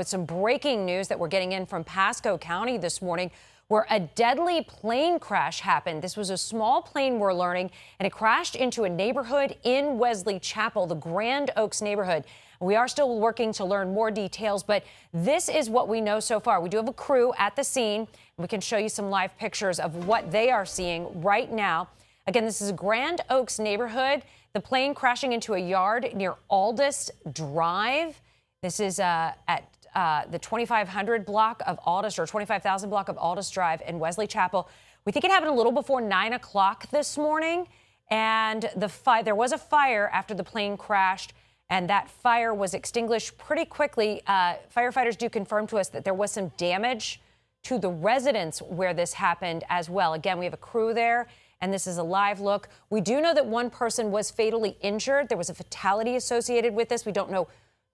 With some breaking news that we're getting in from Pasco County this morning, where a deadly plane crash happened. This was a small plane, we're learning, and it crashed into a neighborhood in Wesley Chapel, the Grand Oaks neighborhood. We are still working to learn more details, but this is what we know so far. We do have a crew at the scene, and we can show you some live pictures of what they are seeing right now. Again, this is a Grand Oaks neighborhood. The plane crashing into a yard near Aldous Drive. This is at the 2500 block of Aldous, or 25,000 block of Aldous Drive in Wesley Chapel. We think it happened a little before 9 o'clock this morning, and there was a fire after the plane crashed, and that fire was extinguished pretty quickly. Firefighters do confirm to us that there was some damage to the residence where this happened as well. Again, we have a crew there, and this is a live look. We do know that one person was fatally injured. There was a fatality associated with this. We don't know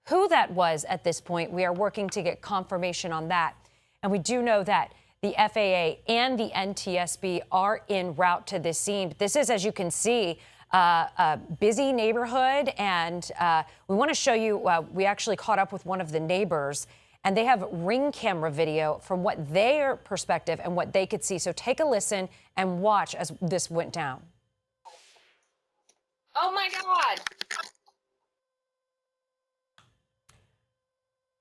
who that was at this point. We are working to get confirmation on that. And we do know that the FAA and the NTSB are en route to this scene. This is, as you can see, a busy neighborhood. And we want to show you, we actually caught up with one of the neighbors, and they have ring camera video from what their perspective and what they could see. So take a listen and watch as this went down. Oh my God.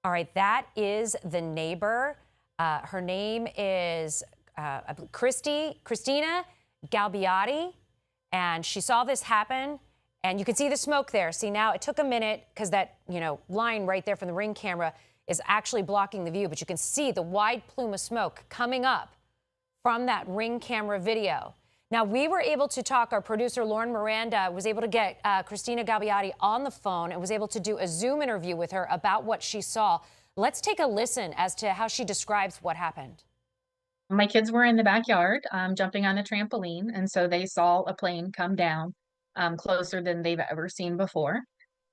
All right, that is the neighbor. Her name is Christina Galbiati, and she saw this happen, and you can see the smoke there. See, now it took a minute because that, line right there from the ring camera is actually blocking the view, but you can see the wide plume of smoke coming up from that ring camera video. Now, we were able to talk, our producer, Lauren Miranda, was able to get Christina Galbiati on the phone and was able to do a Zoom interview with her about what she saw. Let's take a listen as to how she describes what happened. My kids were in the backyard jumping on the trampoline, and so they saw a plane come down closer than they've ever seen before.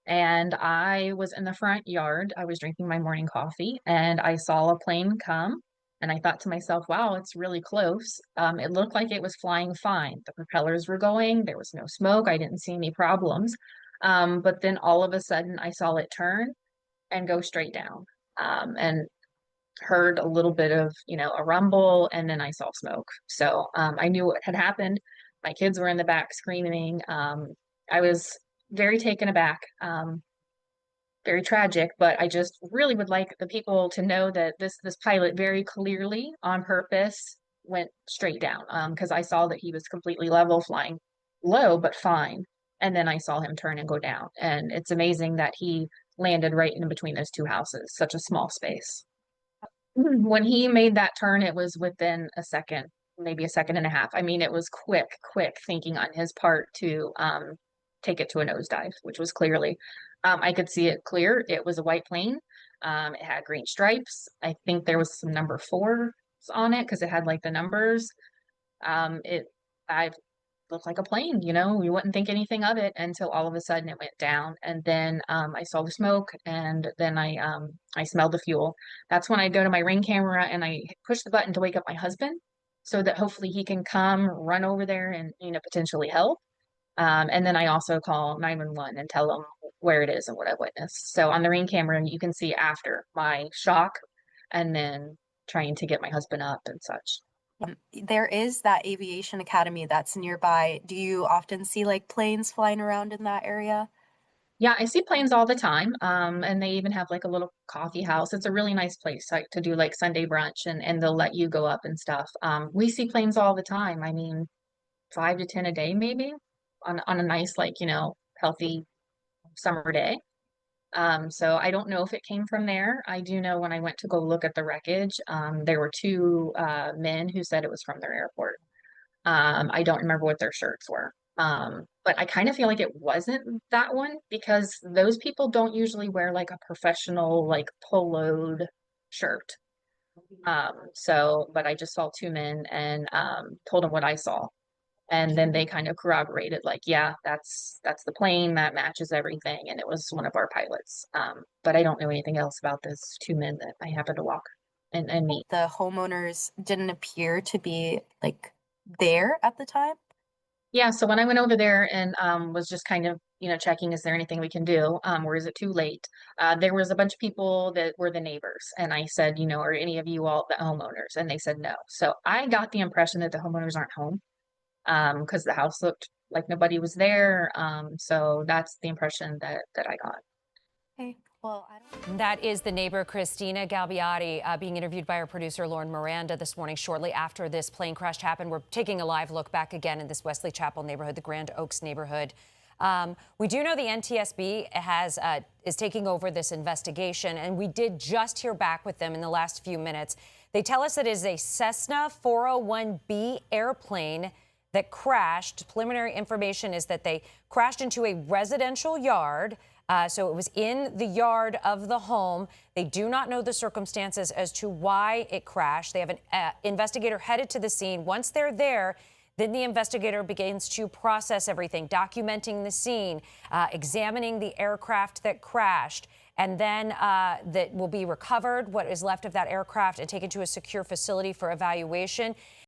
And I was in the front yard. I was drinking my morning coffee, and I saw a plane come. And I thought to myself, wow, it's really close. It looked like it was flying fine. The propellers were going. There was no smoke. I didn't see any problems. But then all of a sudden, I saw it turn and go straight down. And heard a little bit of, a rumble, and then I saw smoke. So I knew what had happened. My kids were in the back screaming. I was very taken aback. Very tragic, but I just really would like the people to know that this pilot very clearly on purpose went straight down, because I saw that he was completely level, flying low but fine, and then I saw him turn and go down. And it's amazing that he landed right in between those two houses, such a small space. When he made that turn, it was within a second, maybe a second and a half. I mean, it was quick thinking on his part to take it to a nosedive, which was clearly, I could see it clear. It was a white plane. It had green stripes. I think there was some number 4s on it because it had like the numbers. I looked like a plane, you wouldn't think anything of it until all of a sudden it went down. And then I saw the smoke, and then I smelled the fuel. That's when I go to my ring camera and I push the button to wake up my husband so that hopefully he can come run over there and, potentially help. And then I also call 911 and tell them where it is and what I witnessed. So on the ring camera, you can see after my shock and then trying to get my husband up and such. There is that aviation academy that's nearby. Do you often see like planes flying around in that area? Yeah, I see planes all the time. And they even have like a little coffee house. It's a really nice place to do like Sunday brunch, and they'll let you go up and stuff. We see planes all the time. I mean, 5 to 10 a day, maybe on a nice, healthy summer day. So I don't know if it came from there. I do know when I went to go look at the wreckage, there were 2 men who said it was from their airport. I don't remember what their shirts were. But I kind of feel like it wasn't that one because those people don't usually wear like a professional, like poloed shirt. But I just saw 2 men and told them what I saw. And then they kind of corroborated, like, yeah, that's the plane that matches everything, and it was one of our pilots. But I don't know anything else about those 2 men that I happened to walk and meet. The homeowners didn't appear to be like there at the time. Yeah, so when I went over there and was just kind of, checking, is there anything we can do? Or is it too late? There was a bunch of people that were the neighbors, and I said, are any of you all the homeowners? And they said no. So I got the impression that the homeowners aren't home, because the house looked like nobody was there. So that's the impression that I got. Okay. Well, I don't. That is the neighbor, Christina Galbiati, being interviewed by our producer, Lauren Miranda, this morning, shortly after this plane crash happened. We're taking a live look back again in this Wesley Chapel neighborhood, the Grand Oaks neighborhood. We do know the NTSB is taking over this investigation, and we did just hear back with them in the last few minutes. They tell us that it is a Cessna 401B airplane that crashed. Preliminary information is that they crashed into a residential yard. So it was in the yard of the home. They do not know the circumstances as to why it crashed. They have an investigator headed to the scene. Once they're there, then the investigator begins to process everything, documenting the scene, examining the aircraft that crashed, and then that will be recovered, what is left of that aircraft, and taken to a secure facility for evaluation.